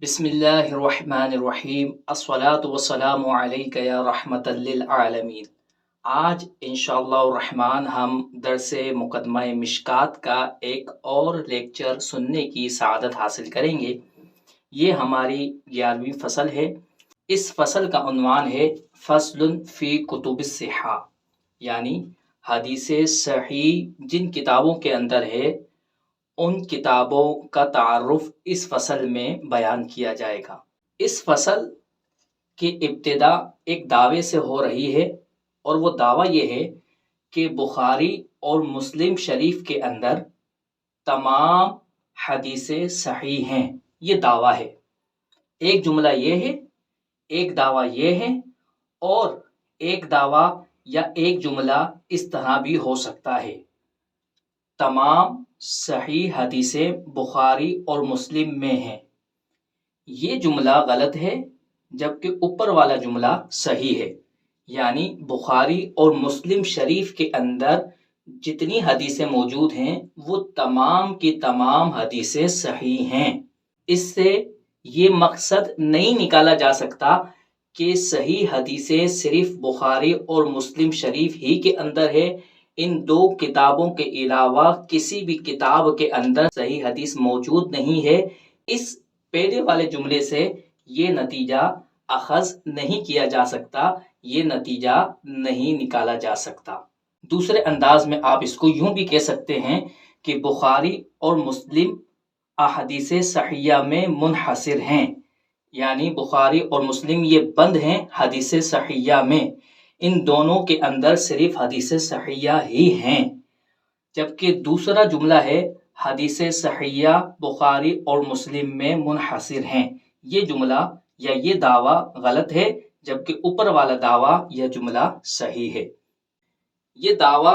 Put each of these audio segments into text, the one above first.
بسم اللہ الرحمن الرحیم الصلاۃ والسلام علیک یا رحمت للعالمین۔ آج انشاءاللہ الرحمن ہم درس مقدمہ مشکات کا ایک اور لیکچر سننے کی سعادت حاصل کریں گے۔ یہ ہماری 11ویں فصل ہے۔ اس فصل کا عنوان ہے فصل فی کتب الصحہ، یعنی حدیث صحیح جن کتابوں کے اندر ہے ان کتابوں کا تعارف اس فصل میں بیان کیا جائے گا۔ اس فصل کی ابتدا ایک دعوے سے ہو رہی ہے، اور وہ دعویٰ یہ ہے کہ بخاری اور مسلم شریف کے اندر تمام حدیثیں صحیح ہیں۔ یہ دعویٰ ہے، ایک جملہ یہ ہے، ایک دعویٰ یہ ہے، اور ایک دعویٰ یا ایک جملہ اس طرح بھی ہو سکتا ہے، تمام صحیح حدیثیں بخاری اور مسلم میں ہیں۔ یہ جملہ غلط ہے، جبکہ اوپر والا جملہ صحیح ہے، یعنی بخاری اور مسلم شریف کے اندر جتنی حدیثیں موجود ہیں وہ تمام کی تمام حدیثیں صحیح ہیں۔ اس سے یہ مقصد نہیں نکالا جا سکتا کہ صحیح حدیثیں صرف بخاری اور مسلم شریف ہی کے اندر ہے، ان دو کتابوں کے علاوہ کسی بھی کتاب کے اندر صحیح حدیث موجود نہیں ہے۔ اس پہلے والے جملے سے یہ نتیجہ اخذ نہیں کیا جا سکتا، یہ نتیجہ نہیں نکالا جا سکتا۔ دوسرے انداز میں آپ اس کو یوں بھی کہہ سکتے ہیں کہ بخاری اور مسلم احادیث صحیحہ میں منحصر ہیں، یعنی بخاری اور مسلم یہ بند ہیں حدیث صحیحہ میں، ان دونوں کے اندر صرف حدیث صحیحہ ہی ہیں۔ جبکہ دوسرا جملہ ہے حدیث صحیحہ بخاری اور مسلم میں منحصر ہیں۔ یہ جملہ یا یہ دعویٰ غلط ہے، جبکہ اوپر والا دعویٰ یا جملہ صحیح ہے۔ یہ دعویٰ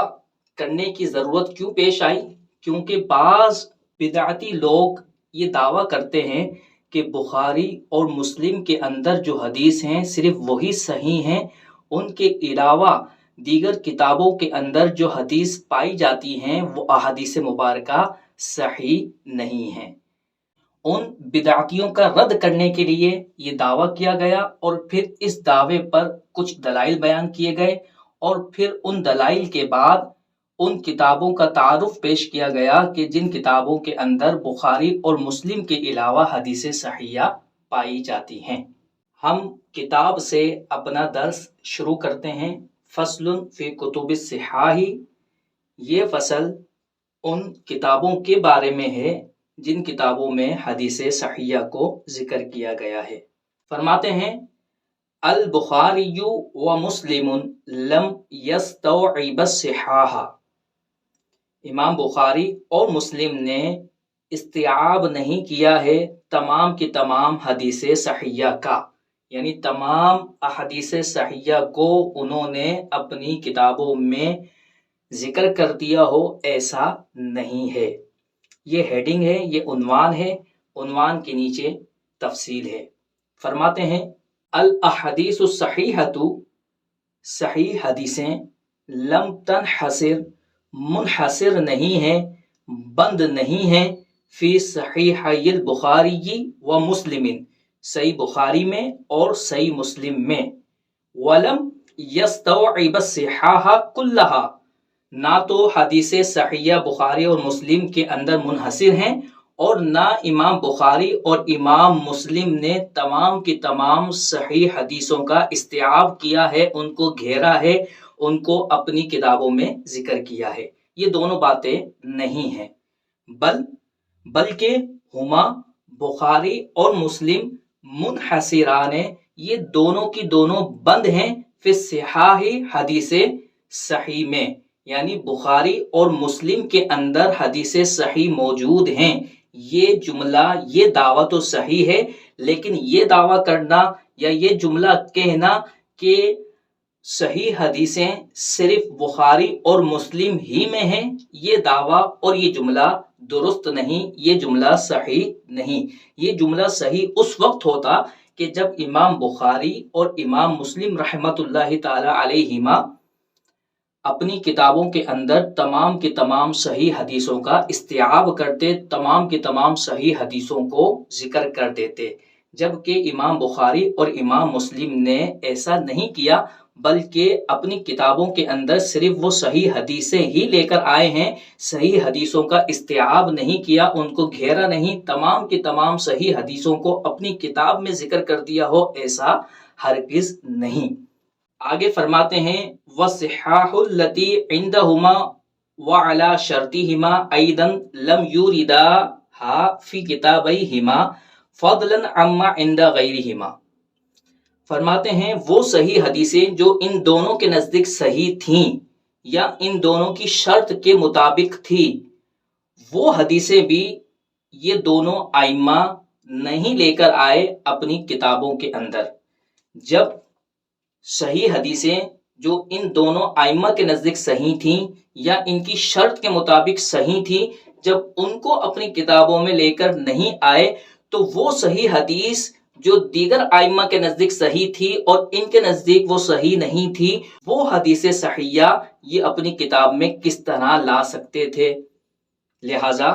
کرنے کی ضرورت کیوں پیش آئی؟ کیونکہ بعض بدعتی لوگ یہ دعویٰ کرتے ہیں کہ بخاری اور مسلم کے اندر جو حدیث ہیں صرف وہی صحیح ہیں، ان کے علاوہ دیگر کتابوں کے اندر جو حدیث پائی جاتی ہیں وہ احادیث مبارکہ صحیح نہیں ہیں۔ ان بدعتیوں کا رد کرنے کے لیے یہ دعویٰ کیا گیا، اور پھر اس دعوے پر کچھ دلائل بیان کیے گئے، اور پھر ان دلائل کے بعد ان کتابوں کا تعارف پیش کیا گیا کہ جن کتابوں کے اندر بخاری اور مسلم کے علاوہ حدیث صحیحہ پائی جاتی ہیں۔ ہم کتاب سے اپنا درس شروع کرتے ہیں۔ فصل فی کتب الصحاح، یہ فصل ان کتابوں کے بارے میں ہے جن کتابوں میں حدیث صحیحہ کو ذکر کیا گیا ہے۔ فرماتے ہیں البخاری و مسلم لم یستوعب الصحاح، امام بخاری اور مسلم نے استیعاب نہیں کیا ہے تمام کی تمام حدیث صحیحہ کا، یعنی تمام احادیث صحیحہ کو انہوں نے اپنی کتابوں میں ذکر کر دیا ہو، ایسا نہیں ہے۔ یہ ہیڈنگ ہے، یہ عنوان ہے، عنوان کے نیچے تفصیل ہے۔ فرماتے ہیں الاحادیث الصحیحۃ، صحیح حدیثیں لم تنحصر، منحصر نہیں ہیں، بند نہیں ہیں، فی صحیحی البخاری و مسلم، صحیح بخاری میں اور صحیح مسلم میں، ولم یستوعب الصحاح کلہا، نہ تو حدیث صحیحہ بخاری اور مسلم کے اندر منحصر ہیں، اور نہ امام بخاری اور امام مسلم نے تمام کی تمام صحیح حدیثوں کا استیعاب کیا ہے، ان کو گھیرا ہے، ان کو اپنی کتابوں میں ذکر کیا ہے۔ یہ دونوں باتیں نہیں ہیں، بلکہ ہما بخاری اور مسلم منحصران، یہ دونوں کی دونوں بند ہیں فی الصحاح، حدیث صحیح میں، یعنی بخاری اور مسلم کے اندر حدیث صحیح موجود ہیں۔ یہ جملہ، یہ دعویٰ تو صحیح ہے، لیکن یہ دعویٰ کرنا یا یہ جملہ کہنا کہ صحیح حدیثیں صرف بخاری اور مسلم ہی میں ہیں، یہ دعویٰ اور یہ جملہ درست نہیں، یہ جملہ صحیح نہیں۔ یہ جملہ صحیح اس وقت ہوتا کہ جب امام بخاری اور امام مسلم رحمۃ اللہ تعالی علیہما اپنی کتابوں کے اندر تمام کی تمام صحیح حدیثوں کا استیعاب کرتے، تمام کی تمام صحیح حدیثوں کو ذکر کر دیتے۔ جبکہ امام بخاری اور امام مسلم نے ایسا نہیں کیا، بلکہ اپنی کتابوں کے اندر صرف وہ صحیح حدیثیں ہی لے کر آئے ہیں، صحیح حدیثوں کا استیعاب نہیں کیا، ان کو گھیرا نہیں، تمام کی تمام صحیح حدیثوں کو اپنی کتاب میں ذکر کر دیا ہو، ایسا ہرگز نہیں۔ آگے فرماتے ہیں وَالصِّحَاحُ الَّتِي عِندَهُمَا وَعَلَى شَرْطِهِمَا أَيْضًا لَمْ يُورِدَاهَا فِي كِتَابَيْهِمَا فَضْلًا عَمَّا عِنْدَ غَيْرِهِمَا۔ فرماتے ہیں وہ صحیح حدیثیں جو ان دونوں کے نزدیک صحیح تھیں یا ان دونوں کی شرط کے مطابق تھی، وہ حدیثیں بھی یہ دونوں ائمہ نہیں لے کر آئے اپنی کتابوں کے اندر۔ جب صحیح حدیثیں جو ان دونوں ائمہ کے نزدیک صحیح تھیں یا ان کی شرط کے مطابق صحیح تھی، جب ان کو اپنی کتابوں میں لے کر نہیں آئے تو وہ صحیح حدیث جو دیگر ائمہ کے نزدیک صحیح تھی اور ان کے نزدیک وہ صحیح نہیں تھی، وہ حدیث صحیحہ یہ اپنی کتاب میں کس طرح لا سکتے تھے؟ لہٰذا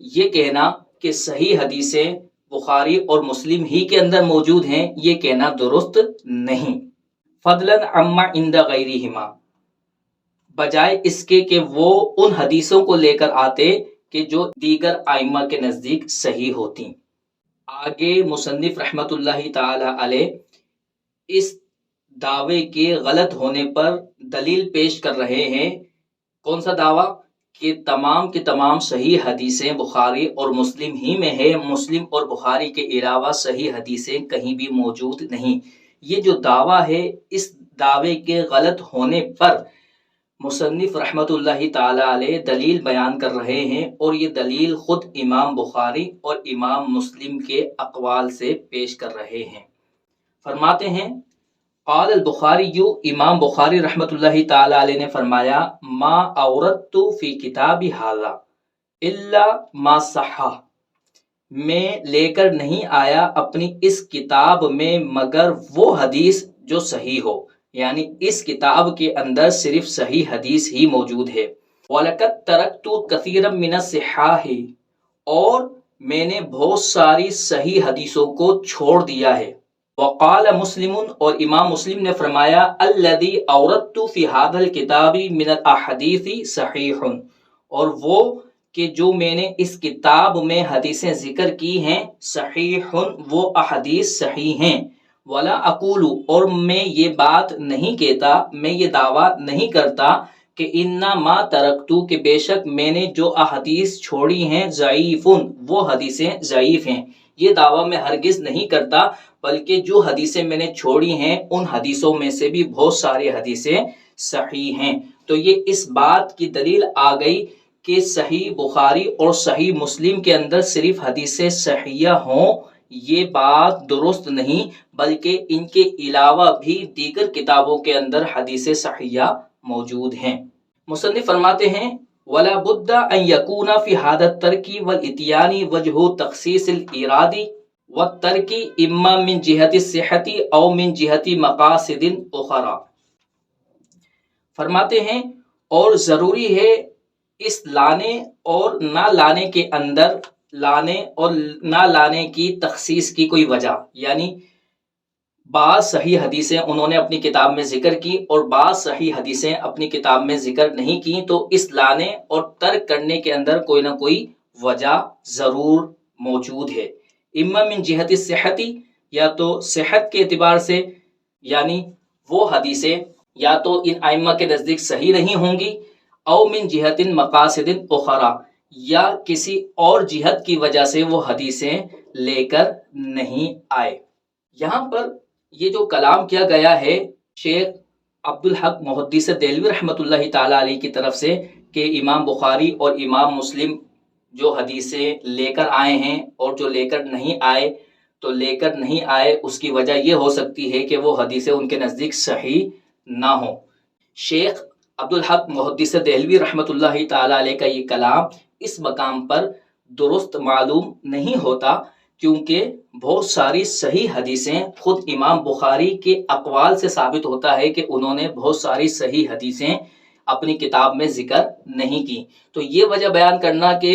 یہ کہنا کہ صحیح حدیثیں بخاری اور مسلم ہی کے اندر موجود ہیں، یہ کہنا درست نہیں۔ فضلاً عما عند غیرہما، بجائے اس کے کہ وہ ان حدیثوں کو لے کر آتے کہ جو دیگر ائمہ کے نزدیک صحیح ہوتی۔ آگے مصنف رحمت اللہ تعالی علیہ اس دعوے کے غلط ہونے پر دلیل پیش کر رہے ہیں۔ کون سا دعویٰ؟ کہ تمام کی تمام صحیح حدیثیں بخاری اور مسلم ہی میں ہے، مسلم اور بخاری کے علاوہ صحیح حدیثیں کہیں بھی موجود نہیں۔ یہ جو دعویٰ ہے، اس دعوے کے غلط ہونے پر مصنف رحمت اللہ تعالی علیہ دلیل بیان کر رہے ہیں، اور یہ دلیل خود امام بخاری اور امام مسلم کے اقوال سے پیش کر رہے ہیں۔ فرماتے ہیں قال البخاری، امام بخاری رحمت اللہ تعالی علیہ نے فرمایا ما اوردت فی کتاب ھذا الا ما صح، میں لے کر نہیں آیا اپنی اس کتاب میں مگر وہ حدیث جو صحیح ہو، یعنی اس کتاب کے اندر صرف صحیح حدیث ہی موجود ہے۔ وَلَقَدْ تَرَكْتُ كَثِيرًا مِنَ الصِّحَاحِ، اور میں نے بہت ساری صحیح حدیثوں کو چھوڑ دیا ہے۔ وقال مسلم، اور امام مسلم نے فرمایا الذي اوردت في هذا الكتاب من الاحاديث صحیح، اور وہ کہ جو میں نے اس کتاب میں حدیثیں ذکر کی ہیں صحیح، وہ احادیث صحیح ہیں۔ ولا اقول، اور میں یہ بات نہیں کہتا، میں یہ دعویٰ نہیں کرتا کہ انما ترکتو، کہ بے شک میں نے جو احادیث چھوڑی ہیں ضعیف، وہ حدیثیں ضعیف ہیں، یہ دعویٰ میں ہرگز نہیں کرتا، بلکہ جو حدیثیں میں نے چھوڑی ہیں ان حدیثوں میں سے بھی بہت ساری حدیثیں صحیح ہیں۔ تو یہ اس بات کی دلیل آ گئی کہ صحیح بخاری اور صحیح مسلم کے اندر صرف حدیثیں صحیحہ ہوں، یہ بات درست نہیں، بلکہ ان کے علاوہ بھی دیگر کتابوں کے اندر حدیث صحیحہ موجود ہیں۔ مصنف فرماتے ہیں وَلَا بُدَّ أَن يَكُونَ فِي هَذَا التَّرْكِ وَالْإِتْيَانِ وَجْهُ تَخْصِيصِ الْإِيرَادِ وَالتَّرْكِ إِمَّا مِنْ جِهَةِ الصِّحَّةِ أَوْ مِنْ جِهَةِ مَقَاصِدٍ أُخْرَى۔ فرماتے ہیں اور ضروری ہے اس لانے اور نہ لانے کے اندر، لانے اور نہ لانے کی تخصیص کی کوئی وجہ، یعنی بعض صحیح حدیثیں انہوں نے اپنی کتاب میں ذکر کی اور بعض صحیح حدیثیں اپنی کتاب میں ذکر نہیں کی، تو اس لانے اور ترک کرنے کے اندر کوئی نہ کوئی وجہ ضرور موجود ہے۔ اما من جہت الصحت، یا تو صحت کے اعتبار سے، یعنی وہ حدیثیں یا تو ان ائمہ کے نزدیک صحیح نہیں ہوں گی، او من جہت مقاصد اخرى، یا کسی اور جہت کی وجہ سے وہ حدیثیں لے کر نہیں آئے۔ یہاں پر یہ جو کلام کیا گیا ہے شیخ عبدالحق محدث دہلوی رحمۃ اللہ تعالی علیہ کی طرف سے کہ امام بخاری اور امام مسلم جو حدیثیں لے کر آئے ہیں اور جو لے کر نہیں آئے، تو لے کر نہیں آئے اس کی وجہ یہ ہو سکتی ہے کہ وہ حدیثیں ان کے نزدیک صحیح نہ ہوں۔ شیخ عبدالحق محدث دہلوی رحمۃ اللہ تعالی علیہ کا یہ کلام اس مقام پر درست معلوم نہیں ہوتا، کیونکہ بہت ساری صحیح حدیثیں خود امام بخاری کے اقوال سے ثابت ہوتا ہے کہ انہوں نے بہت ساری صحیح حدیثیں اپنی کتاب میں ذکر نہیں کی۔ تو یہ وجہ بیان کرنا کہ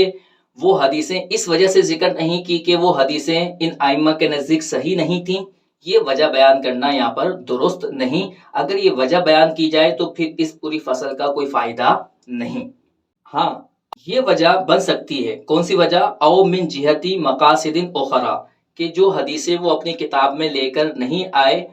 وہ حدیثیں اس وجہ سے ذکر نہیں کی کہ وہ حدیثیں ان ائمہ کے نزدیک صحیح نہیں تھیں، یہ وجہ بیان کرنا یہاں پر درست نہیں۔ اگر یہ وجہ بیان کی جائے تو پھر اس پوری فصل کا کوئی فائدہ نہیں۔ ہاں، یہ وجہ بن سکتی ہے۔ کون سی وجہ؟ او من جہتی مقاصد اخرى، کہ جو حدیثیں وہ اپنی کتاب میں لے کر نہیں آئے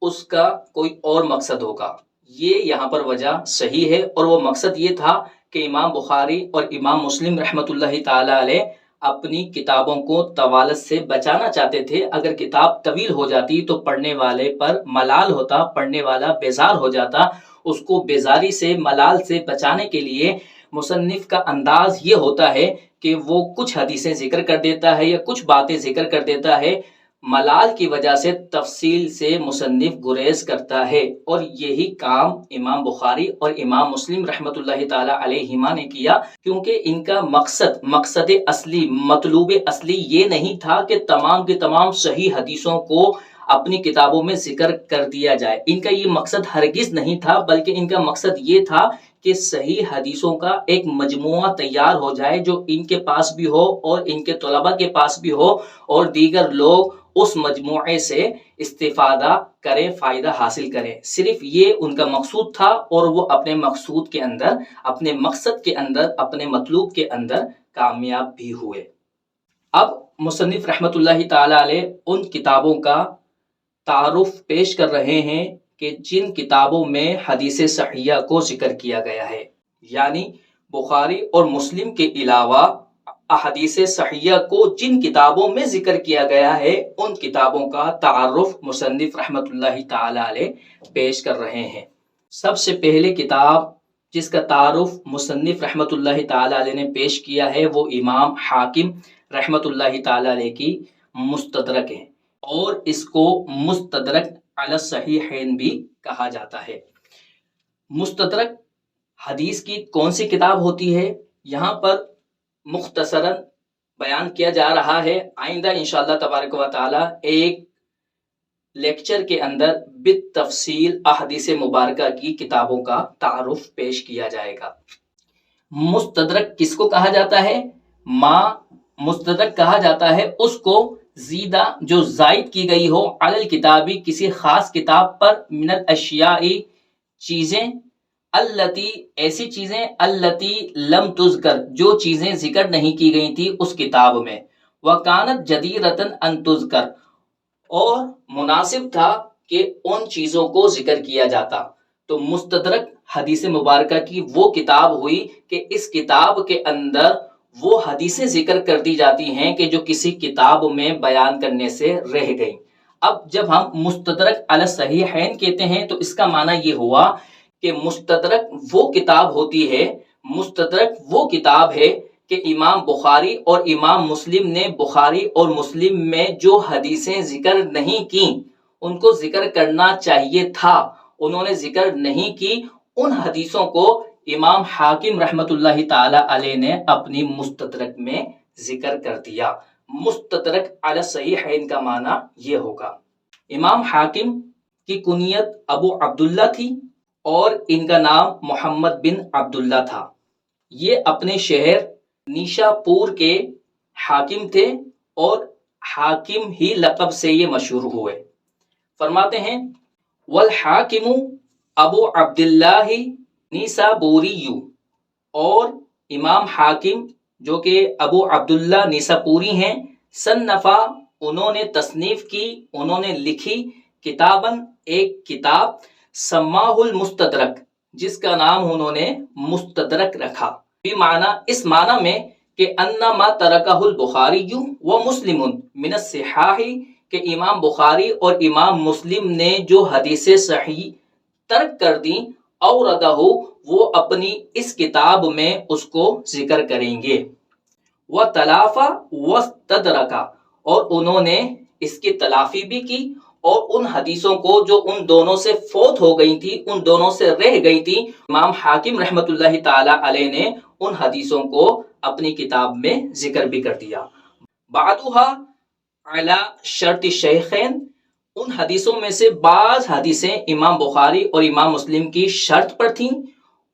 اس کا کوئی اور مقصد ہوگا۔ یہ یہاں پر وجہ صحیح ہے، اور وہ مقصد یہ تھا کہ امام بخاری اور امام مسلم رحمۃ اللہ تعالی علیہ اپنی کتابوں کو طوالت سے بچانا چاہتے تھے۔ اگر کتاب طویل ہو جاتی تو پڑھنے والے پر ملال ہوتا، پڑھنے والا بیزار ہو جاتا۔ اس کو بیزاری سے، ملال سے بچانے کے لیے مصنف کا انداز یہ ہوتا ہے کہ وہ کچھ حدیثیں ذکر کر دیتا ہے یا کچھ باتیں ذکر کر دیتا ہے، ملال کی وجہ سے تفصیل سے مصنف گریز کرتا ہے، اور یہی کام امام بخاری اور امام مسلم رحمۃ اللہ تعالی علیہما نے کیا، کیونکہ ان کا مقصد اصلی، مطلوب اصلی یہ نہیں تھا کہ تمام کے تمام صحیح حدیثوں کو اپنی کتابوں میں ذکر کر دیا جائے۔ ان کا یہ مقصد ہرگز نہیں تھا، بلکہ ان کا مقصد یہ تھا کہ صحیح حدیثوں کا ایک مجموعہ تیار ہو جائے جو ان کے پاس بھی ہو اور ان کے طلباء کے پاس بھی ہو، اور دیگر لوگ اس مجموعے سے استفادہ کریں، فائدہ حاصل کریں۔ صرف یہ ان کا مقصود تھا، اور وہ اپنے مقصود کے اندر، اپنے مقصد کے اندر، اپنے مطلوب کے اندر کامیاب بھی ہوئے۔ اب مصنف رحمۃ اللہ تعالی علیہ ان کتابوں کا تعارف پیش کر رہے ہیں کہ جن کتابوں میں حدیث صحیحہ کو ذکر کیا گیا ہے، یعنی بخاری اور مسلم کے علاوہ احادیث صحیحہ کو جن کتابوں میں ذکر کیا گیا ہے، ان کتابوں کا تعارف مصنف رحمۃ اللہ تعالی علیہ پیش کر رہے ہیں۔ سب سے پہلے کتاب جس کا تعارف مصنف رحمۃ اللہ تعالی علیہ نے پیش کیا ہے وہ امام حاکم رحمۃ اللہ تعالی علیہ کی مستدرک ہے، اور اس کو مستدرک علی الصحیحین بھی کہا جاتا ہے۔ مستدرک حدیث کی کون سی کتاب ہوتی ہے، یہاں پر مختصراً بیان کیا جا رہا ہے۔ آئندہ انشاءاللہ تبارک و تعالی ایک لیکچر کے اندر بالتفصیل احادیث مبارکہ کی کتابوں کا تعارف پیش کیا جائے گا۔ مستدرک کس کو کہا جاتا ہے؟ مستدرک کہا جاتا ہے اس کو زیدہ جو زائد کی گئی ہو علی الکتابی کسی خاص کتاب پر، من الاشیاء چیزیں، التی ایسی چیزیں، التی لم تذکر جو چیزیں ذکر نہیں کی گئی تھی اس کتاب میں، وکانت جدیرۃ ان تذکر اور مناسب تھا کہ ان چیزوں کو ذکر کیا جاتا۔ تو مستدرک حدیث مبارکہ کی وہ کتاب ہوئی کہ اس کتاب کے اندر وہ حدیثیں ذکر کر دی جاتی ہیں کہ جو کسی کتاب میں بیان کرنے سے رہ گئیں۔ اب جب ہم مستدرک علی الصحیحین کہتے ہیں تو اس کا معنی یہ ہوا کہ مستدرک وہ کتاب ہوتی ہے، مستدرک وہ کتاب ہے کہ امام بخاری اور امام مسلم نے بخاری اور مسلم میں جو حدیثیں ذکر نہیں کی، ان کو ذکر کرنا چاہیے تھا، انہوں نے ذکر نہیں کی، ان حدیثوں کو امام حاکم رحمۃ اللہ تعالی علیہ نے اپنی مستدرک میں ذکر کر دیا۔ مستدرک علی الصحیحین کا معنی یہ ہوگا۔ امام حاکم کی کنیت ابو عبداللہ تھی اور ان کا نام محمد بن عبداللہ تھا۔ یہ اپنے شہر نیشا پور کے حاکم تھے اور حاکم ہی لقب سے یہ مشہور ہوئے۔ فرماتے ہیں والحاکم ابو عبداللہ نیسابوری، اور امام حاکم جو کہ ابو عبداللہ نیسابوری ہیں، صنفا انہوں نے تصنیف کی، انہوں نے لکھی، کتاباً ایک کتاب، سماہ المستدرک جس کا نام انہوں نے مستدرک رکھا، بمعنی اس معنی میں کہ انما ترکہ البخاری و مسلم من الصحاح، کہ امام بخاری اور امام مسلم نے جو حدیث صحیح ترک کر دیں، اوردہ وہ اپنی اس کتاب میں اس کو ذکر کریں گے، وتلافا واستدرکا، اور انہوں نے اس کی تلافی بھی کی، اور ان حدیثوں کو جو ان دونوں سے فوت ہو گئی تھی، ان دونوں سے رہ گئی تھی، امام حاکم رحمۃ اللہ تعالی علیہ نے ان حدیثوں کو اپنی کتاب میں ذکر بھی کر دیا۔ بعضها علی شرط الشیخین، ان حدیثوں میں سے بعض حدیثیں امام بخاری اور امام مسلم کی شرط پر تھیں،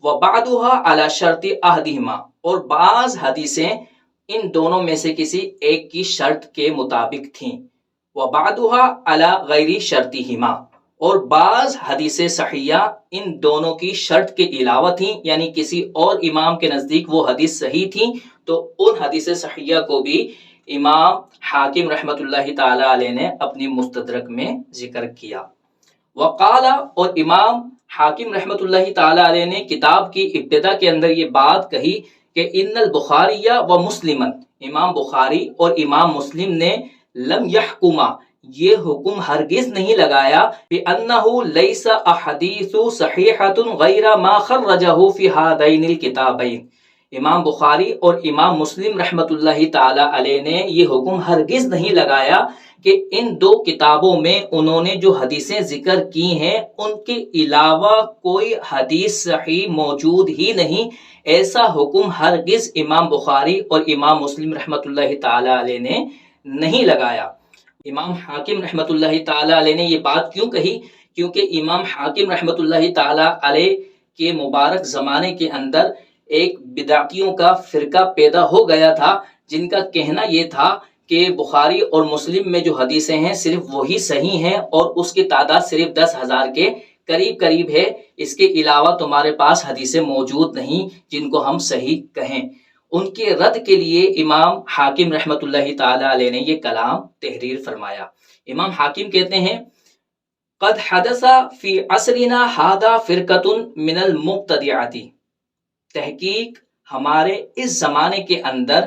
وبعضها علی شرط احدہما، اور بعض حدیثیں ان دونوں میں سے کسی ایک کی شرط کے مطابق تھیں، وَبَعْضُهَا عَلَى غَيْرِ شَرْطِهِمَا، اور بعض حدیث صحیحہ ان دونوں کی شرط کے علاوہ تھیں، یعنی کسی اور امام کے نزدیک وہ حدیث صحیح تھیں تو ان حدیث صحیحہ کو بھی امام حاکم رحمۃ اللہ تعالی علیہ نے اپنی مستدرک میں ذکر کیا۔ وقال، اور امام حاکم رحمۃ اللہ تعالی علیہ نے کتاب کی ابتدا کے اندر یہ بات کہی کہ ان البخاری و مسلمن، امام بخاری اور امام مسلم نے لم یحکما، یہ حکم ہرگز نہیں لگایا بِأَنَّهُ لَيْسَ أَحَدِيثُ صَحِيحَةٌ غَيْرَ مَا خَرَّجَهُ فِي هَذَيْنِ الْكِتَابَيْنِ۔ امام بخاری اور امام مسلم رحمۃ اللہ تعالی علیہ نے یہ حکم ہرگز نہیں لگایا کہ ان دو کتابوں میں انہوں نے جو حدیثیں ذکر کی ہیں ان کے علاوہ کوئی حدیث صحیح موجود ہی نہیں، ایسا حکم ہرگز امام بخاری اور امام مسلم رحمۃ اللہ تعالی علیہ نے نہیں لگایا۔ امام حاکم رحمۃ اللہ تعالی علیہ نے یہ بات کیوں کہی؟ کیونکہ امام حاکم رحمۃ اللہ تعالی علیہ کے مبارک زمانے کے اندر ایک بدعتیوں کا فرقہ پیدا ہو گیا تھا، جن کا کہنا یہ تھا کہ بخاری اور مسلم میں جو حدیثیں ہیں صرف وہی صحیح ہیں اور اس کی تعداد صرف 10,000 کے قریب ہے، اس کے علاوہ تمہارے پاس حدیثیں موجود نہیں جن کو ہم صحیح کہیں۔ ان کے رد کے لیے امام حاکم رحمۃ اللہ تعالی علیہ نے یہ کلام تحریر فرمایا۔ امام حاکم کہتے ہیں قد حدث فی عصرنا ھذا فرقۃ من المبتدعات، تحقیق ہمارے اس زمانے کے اندر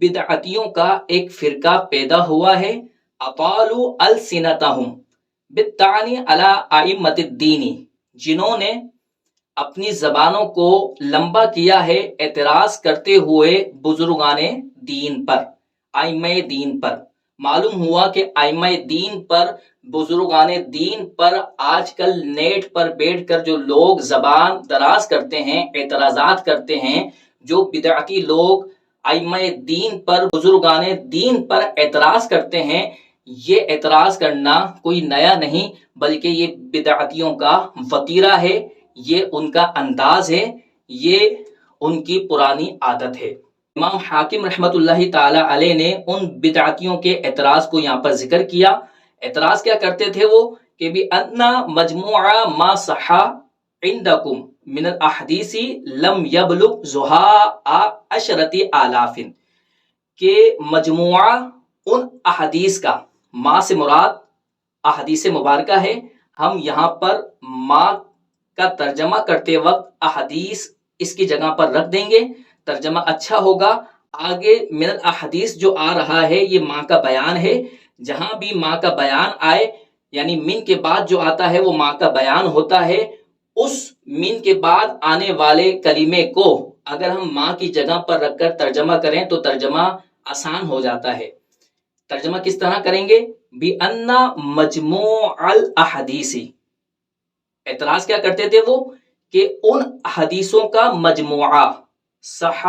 بدعتیوں کا ایک فرقہ پیدا ہوا ہے، اطالوا السنتهم بالطعن علی ائمۃ الدین، جنہوں نے اپنی زبانوں کو لمبا کیا ہے اعتراض کرتے ہوئے بزرگان دین پر، ائمہ دین پر۔ معلوم ہوا کہ ائمہ دین پر، بزرگان دین پر آج کل نیٹ پر بیٹھ کر جو لوگ زبان دراز کرتے ہیں، اعتراضات کرتے ہیں، جو بدعتی لوگ ائمہ دین پر، بزرگان دین پر اعتراض کرتے ہیں، یہ اعتراض کرنا کوئی نیا نہیں بلکہ یہ بدعتیوں کا وتیرہ ہے، یہ ان کا انداز ہے، یہ ان کی پرانی عادت ہے۔ امام حاکم رحمۃ اللہ تعالی علیہ نے ان بدعتیوں کے اعتراض کو یہاں پر ذکر کیا۔ اعتراض کیا کرتے تھے وہ کہ بِأَنَّ مَجْمُوعَ مَا صَحَّ عِنْدَكُمْ مِنَ الْأَحْادِيثِ لَمْ يَبْلُغْ زُحَاءَ عَشْرَةِ آلَافٍ، کہ مجموعہ ان احادیث کا، ما سے مراد احادیث مبارکہ ہے، ہم یہاں پر ما کا ترجمہ کرتے وقت احادیث اس کی جگہ پر رکھ دیں گے، ترجمہ اچھا ہوگا۔ آگے من الاحادیث جو آ رہا ہے یہ ماں کا بیان ہے، جہاں بھی ماں کا بیان آئے یعنی من کے بعد جو آتا ہے وہ ماں کا بیان ہوتا ہے، اس من کے بعد آنے والے کلمے کو اگر ہم ماں کی جگہ پر رکھ کر ترجمہ کریں تو ترجمہ آسان ہو جاتا ہے۔ ترجمہ کس طرح کریں گے؟ بِأَنَّ مَجْمُوعَ الْأَحَادِيثِ، اعتراض کیا کرتے تھے وہ کہ ان حدیثوں کا مجموعہ صح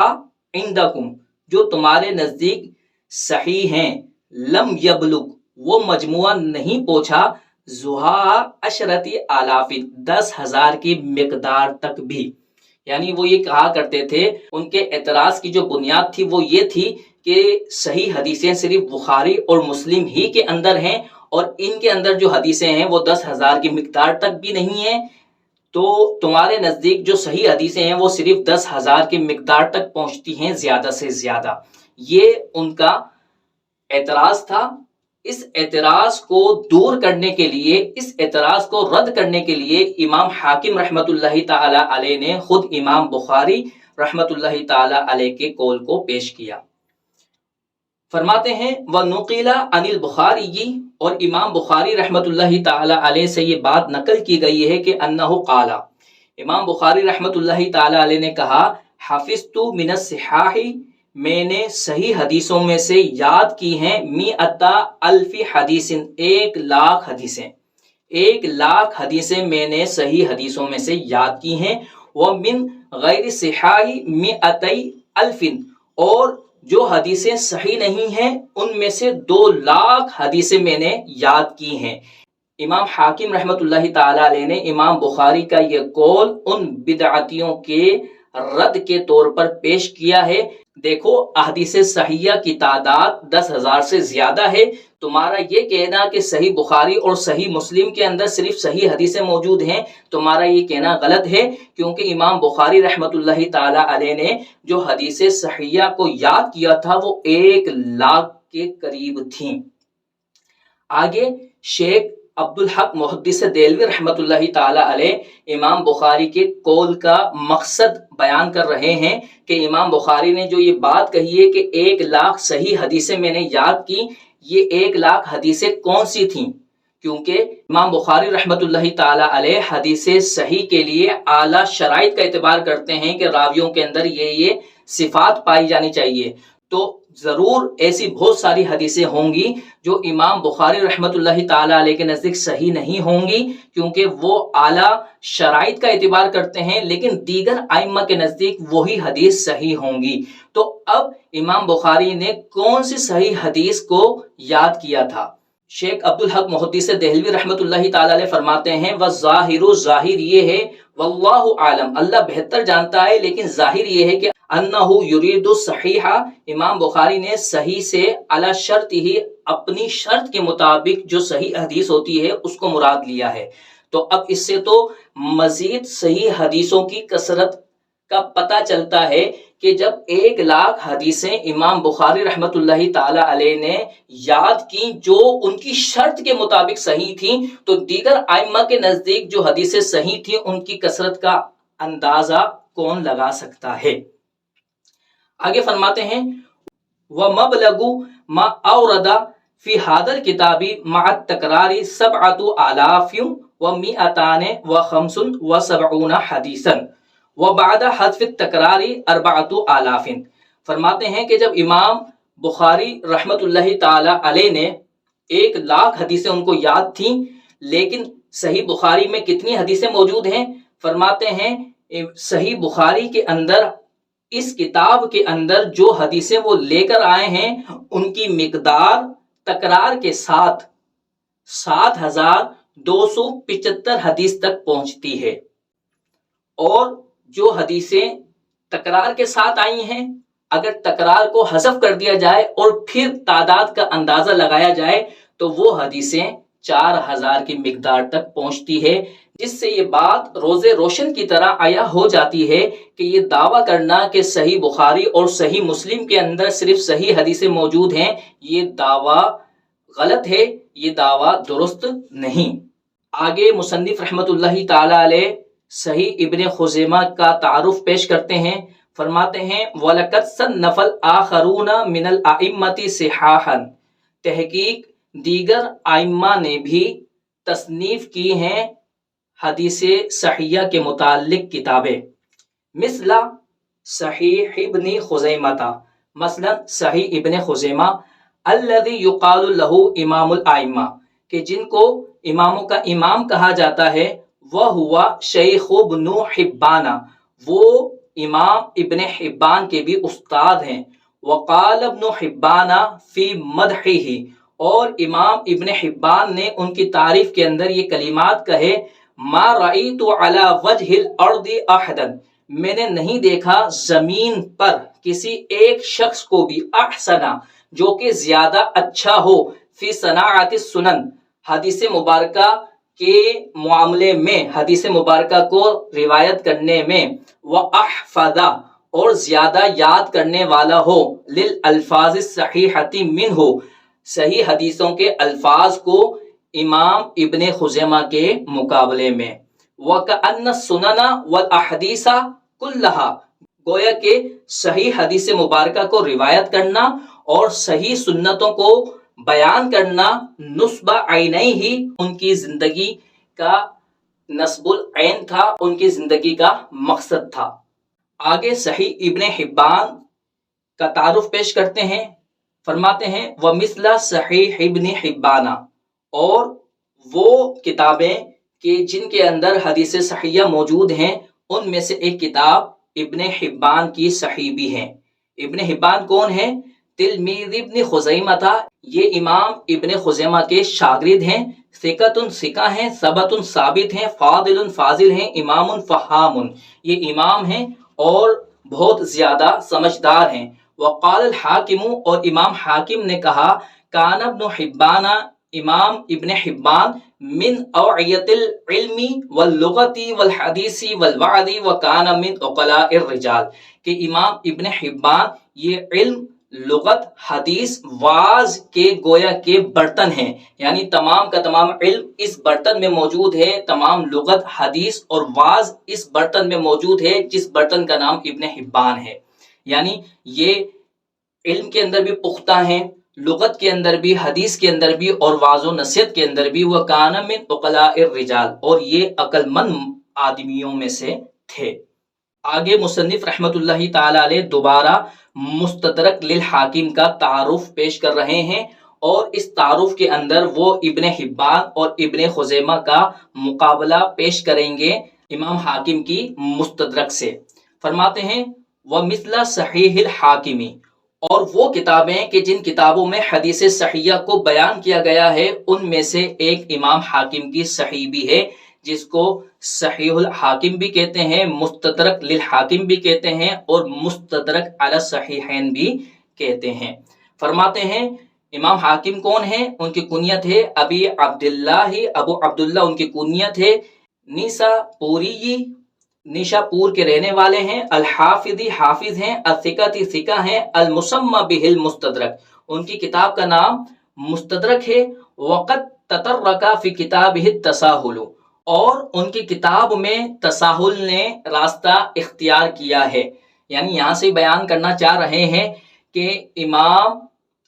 عندکم، جو تمہارے نزدیک صحیح ہیں، لم یبلغ، وہ مجموعہ نہیں پہنچا، زحا عشرت آلاف، 10,000 کی مقدار تک بھی۔ یعنی وہ یہ کہا کرتے تھے، ان کے اعتراض کی جو بنیاد تھی وہ یہ تھی کہ صحیح حدیثیں صرف بخاری اور مسلم ہی کے اندر ہیں اور ان کے اندر جو حدیثیں ہیں وہ 10,000 کی مقدار تک بھی نہیں ہیں، تو تمہارے نزدیک جو صحیح حدیثیں ہیں وہ صرف 10,000 کی مقدار تک پہنچتی ہیں زیادہ سے زیادہ۔ یہ ان کا اعتراض تھا۔ اس اعتراض کو دور کرنے کے لیے، اس اعتراض کو رد کرنے کے لیے امام حاکم رحمۃ اللہ تعالی علیہ نے خود امام بخاری رحمۃ اللہ تعالی علیہ کے قول کو پیش کیا۔ فرماتے ہیں وَنُقِلَ عَنِ الْبُخَارِيِّ، اور امام بخاری رحمۃ اللہ تعالی علیہ سے یہ بات نقل کی گئی ہے کہ انہو قال، امام بخاری رحمۃ اللہ تعالی علیہ نے کہا حفظت من الصحاح، میں نے صحیح حدیثوں میں سے یاد کی ہیں 100,000 حدیث، 1,00,000 حدیثیں، 1,00,000 حدیثیں میں نے صحیح حدیثوں میں سے یاد کی ہیں۔ وَمِن غیر صحاح 200,000، اور جو حدیثیں صحیح نہیں ہیں ان میں سے 2,00,000 حدیثیں میں نے یاد کی ہیں۔ امام حاکم رحمۃ اللہ تعالی علیہ نے امام بخاری کا یہ قول ان بدعتیوں کے رد کے طور پر پیش کیا ہے دیکھو احادیث صحیحہ کی تعداد 10,000 سے زیادہ ہے، تمہارا یہ کہنا کہ صحیح بخاری اور صحیح مسلم کے اندر صرف صحیح حدیثیں موجود ہیں، تمہارا یہ کہنا غلط ہے، کیونکہ امام بخاری رحمۃ اللہ تعالی علیہ نے جو حدیث صحیحہ کو یاد کیا تھا وہ 1,00,000 کے قریب تھیں۔ آگے شیخ عبدالحق محدث دہلوی رحمۃ اللہ تعالی علیہ امام بخاری کے قول کا مقصد بیان کر رہے ہیں کہ امام بخاری نے جو یہ بات کہی ہے کہ 1,00,000 صحیح حدیثیں میں نے یاد کی، یہ 1,00,000 حدیثیں کون سی تھیں؟ کیونکہ امام بخاری رحمۃ اللہ تعالی علیہ حدیث صحیح کے لیے اعلیٰ شرائط کا اعتبار کرتے ہیں کہ راویوں کے اندر یہ صفات پائی جانی چاہیے، تو ضرور ایسی بہت ساری حدیثیں ہوں گی جو امام بخاری رحمۃ اللہ تعالی علیہ کے نزدیک صحیح نہیں ہوں گی، کیونکہ وہ اعلیٰ شرائط کا اعتبار کرتے ہیں، لیکن دیگر ائمہ کے نزدیک وہی حدیث صحیح ہوں گی۔ تو اب امام بخاری نے کون سی صحیح حدیث کو یاد کیا تھا؟ شیخ عبدالحق محدث دہلوی رحمۃ اللہ تعالی علیہ فرماتے ہیں وَالظَّاهِرُ ظاہر یہ ہے، واللہ عالم اللہ بہتر جانتا ہے، لیکن ظاہر یہ ہے کہ انہ یرید الصحیح، امام بخاری نے صحیح سے علی شرط ہی اپنی شرط کے مطابق جو صحیح حدیث ہوتی ہے اس کو مراد لیا ہے۔ تو اب اس سے تو مزید صحیح حدیثوں کی کثرت کا پتہ چلتا ہے کہ جب 1,00,000 حدیثیں امام بخاری رحمۃ اللہ تعالی علیہ نے یاد کی جو ان کی شرط کے مطابق صحیح تھیں، تو دیگر ائمہ کے نزدیک جو حدیثیں صحیح تھیں ان کی کثرت کا اندازہ کون لگا سکتا ہے؟ آگے فرماتے ہیں وَمَبْلَغُ مَا أَوْرَدَ فِي هَذَا الْكِتَابِ مَعَ التَّكْرَارِ 7,275 حدیثاً وَبَعْدَ حذف التَّكْرَارِ 4,000۔ فرماتے ہیں کہ جب امام بخاری رحمۃ اللہ تعالی علیہ نے 1,00,000 حدیثیں ان کو یاد تھیں، لیکن صحیح بخاری میں کتنی حدیثیں موجود ہیں؟ فرماتے ہیں صحیح بخاری کے اندر، اس کتاب کے اندر جو حدیثیں وہ لے کر آئے ہیں ان کی مقدار تکرار کے ساتھ 7,275 حدیث تک پہنچتی ہے، اور جو حدیثیں تکرار کے ساتھ آئی ہیں اگر تکرار کو حذف کر دیا جائے اور پھر تعداد کا اندازہ لگایا جائے تو وہ حدیثیں 4,000 کی مقدار تک پہنچتی ہے، جس سے یہ بات روز روشن کی طرح عیاں ہو جاتی ہے کہ یہ دعویٰ کرنا کہ صحیح بخاری اور صحیح مسلم کے اندر صرف صحیح حدیثیں موجود ہیں، یہ دعویٰ غلط ہے، یہ دعویٰ درست نہیں۔ آگے مصنف رحمۃ اللہ تعالی علیہ صحیح ابن خزیمہ کا تعارف پیش کرتے ہیں، فرماتے ہیں وَلَقَدْ صَنَّفَ الْآخَرُونَ مِنَ الْأَئِمَّةِ صِحَاحًا، تحقیق دیگر ائمہ نے بھی تصنیف کی ہیں حدیث صحیحہ کے متعلق کتابیں، مثل صحیح ابن خزیمہ، مثلا صحیح ابن خزیمہ الذي يقال له امام الائمہ، کہ جن کو اماموں کا امام کہا جاتا ہے، وہ ہوا شیخ ابن حبان، وہ امام ابن حبان کے بھی استاد ہیں، وقال ابن حبان فی مدحہ، اور امام ابن حبان نے ان کی تعریف کے اندر یہ کلمات کہے ما رأیت علی وجہ الارض احدا، میں نے نہیں دیکھا زمین پر کسی ایک شخص کو بھی احسنا، جو کہ زیادہ اچھا ہو، فی صناعت السنن، حدیث مبارکہ کے معاملے میں، حدیث مبارکہ کو روایت کرنے میں، وَأَحْفَظَ، اور زیادہ یاد کرنے والا ہو، للالفاظ الصحیحۃ منہ، صحیح حدیثوں کے الفاظ کو امام ابن خزیمہ کے مقابلے میں، وَكَأَنَّ السُّنَنَ وَالْأَحْادِيثَ كُلَّهَا، گویا کہ صحیح حدیث مبارکہ کو روایت کرنا اور صحیح سنتوں کو بیان کرنا نصب عینیہ، ان کی زندگی کا نصب العین تھا، ان کی زندگی کا مقصد تھا۔ آگے صحیح ابن حبان کا تعارف پیش کرتے ہیں، فرماتے ہیں وَمِثْلَ صحیح ابن حبان، اور وہ کتابیں کہ جن کے اندر حدیث صحیحہ موجود ہیں ان میں سے ایک کتاب ابن حبان کی صحیح بھی ہے۔ ابن حبان کون ہے؟ تلمیذ ابن خزیمہ تھا، یہ امام ابن خزیمہ کے شاگرد ہیں، ثقۃ ثقہ ہیں، ثبت ثابت ہیں، فاضل فاضل ہیں، امام فہام، یہ امام ہیں اور بہت زیادہ سمجھدار ہیں، وقال الحاکم، اور امام حاکم نے کہا، کان ابن حبان، امام ابن حبان، من اوعیت العلم واللغت والحدیث والوعظ وکان من عقلاء الرجال، کہ امام ابن حبان یہ علم، لغت، حدیث، واعظ کے گویا کے برتن ہیں، یعنی تمام کا تمام علم اس برتن میں موجود ہے، تمام لغت، حدیث اور واعظ اس برتن میں موجود ہے، جس برتن کا نام ابن حبان ہے۔ یعنی یہ علم کے اندر بھی پختہ ہیں، لغت کے اندر بھی، حدیث کے اندر بھی اور واعظ و نصیحت کے اندر بھی، وہ کان من عقلاء الرجال، اور یہ عقل مند آدمیوں میں سے تھے۔ آگے مصنف رحمت اللہ تعالی علیہ دوبارہ مستدرک للحاکم کا تعارف پیش کر رہے ہیں، اور اس تعارف کے اندر وہ ابن حبان اور ابن خزیمہ کا مقابلہ پیش کریں گے امام حاکم کی مستدرک سے۔ فرماتے ہیں وَمِثْلَ صحیح الحاکمی، اور وہ کتابیں کہ جن کتابوں میں حدیث صحیحہ کو بیان کیا گیا ہے، ان میں سے ایک امام حاکم کی صحیح بھی ہے، جس کو صحیح الحاکم بھی کہتے ہیں، مستدرک للحاکم بھی کہتے ہیں، اور مستدرک علی الصحیحین بھی کہتے ہیں۔ فرماتے ہیں امام حاکم کون ہیں؟ ان کی کنیت ہے ابی عبداللہ، ابو عبداللہ ان کی کنیت ہے، نیسا پوری، نیشا پور کے رہنے والے ہیں، الحافظی حافظ ہیں، الثقتی ثقہ ہیں، المسمى به المستدرک، ان کی کتاب کا نام مستدرک ہے، وقد تطرق فی کتابہ التساہل، اور ان کی کتاب میں تساہل نے راستہ اختیار کیا ہے۔ یعنی یہاں سے بیان کرنا چاہ رہے ہیں کہ امام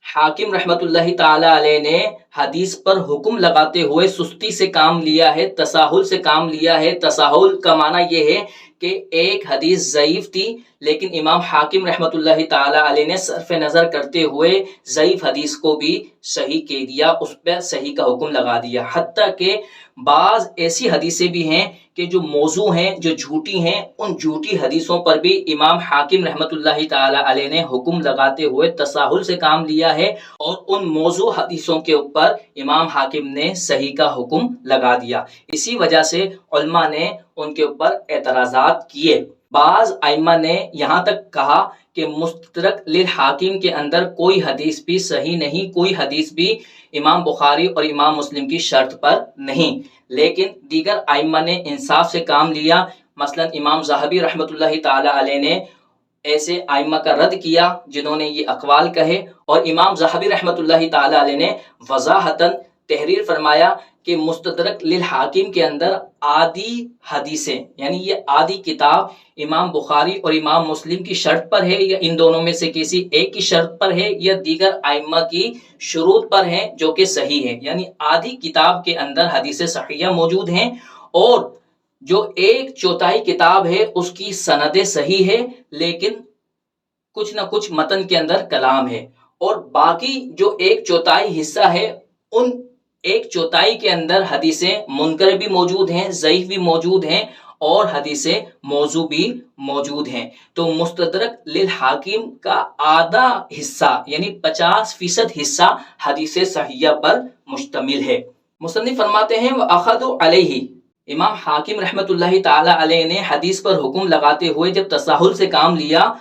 حاکم رحمت اللہ تعالی علیہ نے حدیث پر حکم لگاتے ہوئے سستی سے کام لیا ہے، تساہل سے کام لیا ہے۔ تساہل کا معنی یہ ہے کہ ایک حدیث ضعیف تھی، لیکن امام حاکم رحمت اللہ تعالی علیہ نے صرف نظر کرتے ہوئے ضعیف حدیث کو بھی صحیح کہہ دیا، اس پہ صحیح کا حکم لگا دیا۔ حتیٰ کہ بعض ایسی حدیثیں بھی ہیں کہ جو موضوع ہیں، جو جھوٹی ہیں، ان جھوٹی حدیثوں پر بھی امام حاکم رحمت اللہ تعالی علیہ نے حکم لگاتے ہوئے تساہل سے کام لیا ہے، اور ان موضوع حدیثوں کے اوپر امام حاکم نے صحیح کا حکم لگا دیا۔ اسی وجہ سے علماء نے ان کے اوپر اعتراضات کیے۔ بعض ائمہ نے یہاں تک کہا کہ مستدرک للحاکم کے اندر کوئی حدیث بھی صحیح نہیں، کوئی حدیث بھی امام بخاری اور امام مسلم کی شرط پر نہیں، لیکن دیگر ائمہ نے انصاف سے کام لیا۔ مثلا امام ذہبی رحمت اللہ تعالی علیہ نے ایسے ائمہ کا رد کیا جنہوں نے یہ اقوال کہے، اور امام ذہبی رحمت اللہ تعالی علیہ نے وضاحتاً تحریر فرمایا کہ مستدرک للحاکم کے اندر آدھی حدیثیں، یعنی یہ آدھی کتاب امام بخاری اور امام مسلم کی شرط پر ہے، یا ان دونوں میں سے کسی ایک کی شرط پر ہے، یا دیگر ائمہ کی شروط پر ہے جو کہ صحیح ہے۔ یعنی آدھی کتاب کے اندر حدیث صحیحہ موجود ہیں، اور جو ایک چوتھائی کتاب ہے اس کی سند صحیح ہے، لیکن کچھ نہ کچھ متن کے اندر کلام ہے، اور باقی جو ایک چوتھائی حصہ ہے، ان ایک چوتھائی کے اندر حدیثیں منکر بھی موجود ہیں، ضعیف بھی موجود ہیں، اور حدیثیں موضوع بھی موجود ہیں۔ تو مستدرک للحاکم کا آدھا حصہ یعنی 50% حصہ حدیث صحیحہ پر مشتمل ہے۔ مصنف فرماتے ہیں وَأَخَذُوا عَلَيْهِ، امام حاکم رحمت اللہ تعالی علیہ نے حدیث پر حکم لگاتے ہوئے جب تساہل سے کام لیا،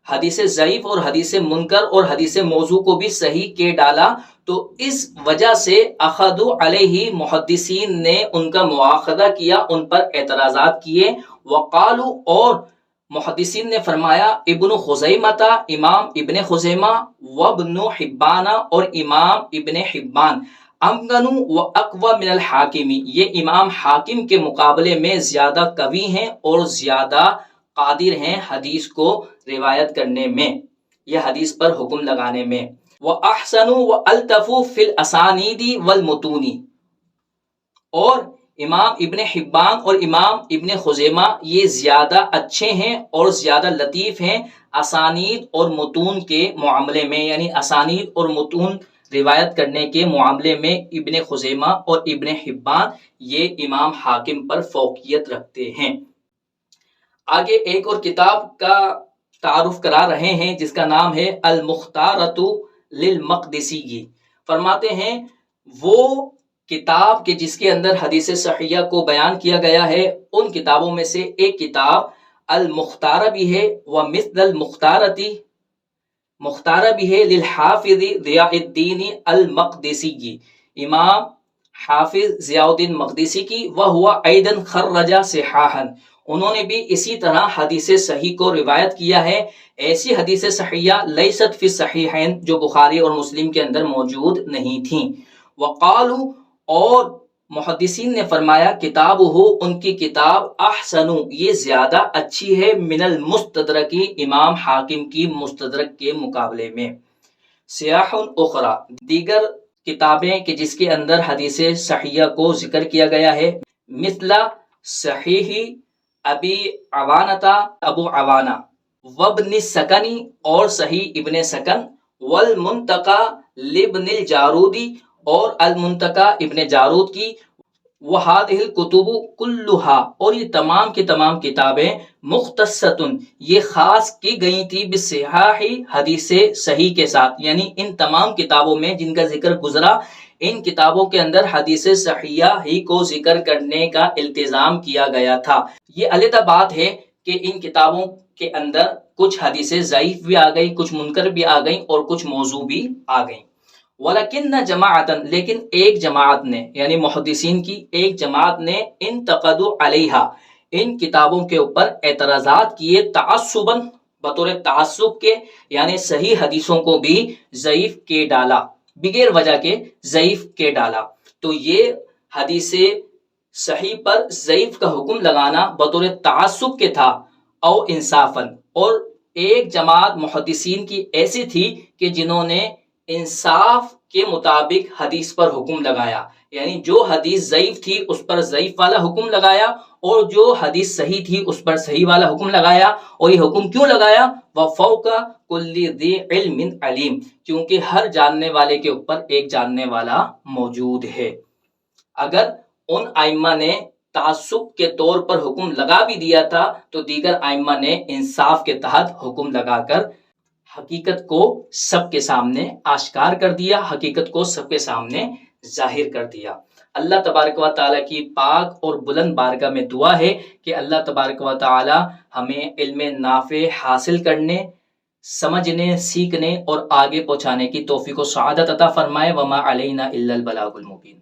حدیث ضعیف اور حدیث منکر اور حدیث موضوع کو بھی صحیح کے ڈالا، تو اس وجہ سے اخذوا علیہ، محدثین نے ان کا مواخذہ کیا، ان پر اعتراضات کیے۔ وقالوا، اور محدثین نے فرمایا، ابن خزیمہ، امام ابن خزیمہ، وابن حبان، اور امام ابن حبان، امگن و اقوی من الحاکمی، یہ امام حاکم کے مقابلے میں زیادہ قوی ہیں اور زیادہ قادر ہیں حدیث کو روایت کرنے میں یا حدیث پر حکم لگانے میں۔ وَأَحْسَنُوا وَأَلْتَفُوا فِي الْأَسَانِيدِ وَالْمُتُونِ، اور امام ابن حبان اور امام ابن خزیمہ یہ زیادہ اچھے ہیں اور زیادہ لطیف ہیں اسانید اور متون کے معاملے میں، یعنی اسانید اور متون روایت کرنے کے معاملے میں ابن خزیمہ اور ابن حبان یہ امام حاکم پر فوقیت رکھتے ہیں۔ آگے ایک اور کتاب کا تعارف کرا رہے ہیں جس کا نام ہے المختارۃ للمقدسی۔ فرماتے ہیں وہ کتاب کہ جس کے اندر حدیث صحیحہ کو بیان کیا گیا ہے، ان کتابوں میں سے ایک کتاب المختارہ بھی ہے، ومثل المختارۃ مختارہ بھی ہے للحافظ ضیاء الدین المقدسی، امام حافظ ضیاء الدین مقدسی کی، وہو ایضا خرج صحاحا، انہوں نے بھی اسی طرح حدیث صحیح کو روایت کیا ہے، ایسی حدیث صحیحہ لیست فی الصحیحین جو بخاری اور مسلم کے اندر موجود نہیں تھیں۔ وقالوا، اور محدثین نے فرمایا، کتاب ہو، ان کی کتاب، احسن، یہ زیادہ اچھی ہے، من المستدرک، امام حاکم کی مستدرک کے مقابلے میں۔ سیاح اخرى، دیگر کتابیں کہ جس کے اندر حدیث صحیحہ کو ذکر کیا گیا ہے، مثل صحیح ابی عوانتا، ابو عوانہ، وابن السکنی، اور صحیح ابن سکن، والمنتقى لابن الجارودی، اور المنتقى ابن جارود کی، وہذہ الکتب کلھا، اور یہ تمام کی تمام کتابیں، مختصۃ، یہ خاص کی گئی تھی، بصحاح، حدیث صحیح کے ساتھ، یعنی ان تمام کتابوں میں جن کا ذکر گزرا، ان کتابوں کے اندر حدیث صحیحہ ہی کو ذکر کرنے کا التزام کیا گیا تھا۔ یہ علیحدہ بات ہے کہ ان کتابوں کے اندر کچھ حدیثیں ضعیف بھی آ گئی، کچھ منکر بھی آ گئیں، اور کچھ موضوع بھی آ گئیں۔ ولیکن جماعتاً، لیکن ایک جماعت نے، یعنی محدثین کی ایک جماعت نے، انتقدوا علیہا، ان کتابوں کے اوپر اعتراضات کیے، تعصباً، بطور تعصب کے، یعنی صحیح حدیثوں کو بھی ضعیف کے ڈالا، بغیر وجہ کے ضعیف کے ڈالا۔ تو یہ حدیث صحیح پر ضعیف کا حکم لگانا بطور تعصب کے تھا، او انصافاً، اور ایک جماعت محدثین کی ایسی تھی کہ جنہوں نے انصاف کے مطابق حدیث پر حکم لگایا، یعنی جو حدیث ضعیف تھی اس پر ضعیف والا حکم لگایا، اور جو حدیث صحیح تھی اس پر صحیح والا حکم لگایا۔ اور یہ حکم کیوں لگایا؟ وَفَوْقَ كُلِّ ذِي عِلْمٍ عَلِيمٍ، کیونکہ ہر جاننے والے کے اوپر ایک جاننے والا موجود ہے۔ اگر ان ائمہ نے تعصب کے طور پر حکم لگا بھی دیا تھا تو دیگر ائمہ نے انصاف کے تحت حکم لگا کر حقیقت کو سب کے سامنے آشکار کر دیا، حقیقت کو سب کے سامنے ظاہر کر دیا۔ اللہ تبارک و تعالیٰ کی پاک اور بلند بارگاہ میں دعا ہے کہ اللہ تبارک و تعالیٰ ہمیں علم نافع حاصل کرنے، سمجھنے، سیکھنے اور آگے پہنچانے کی توفیق و سعادت عطا فرمائے۔ وما علینا الا البلاغ المبین۔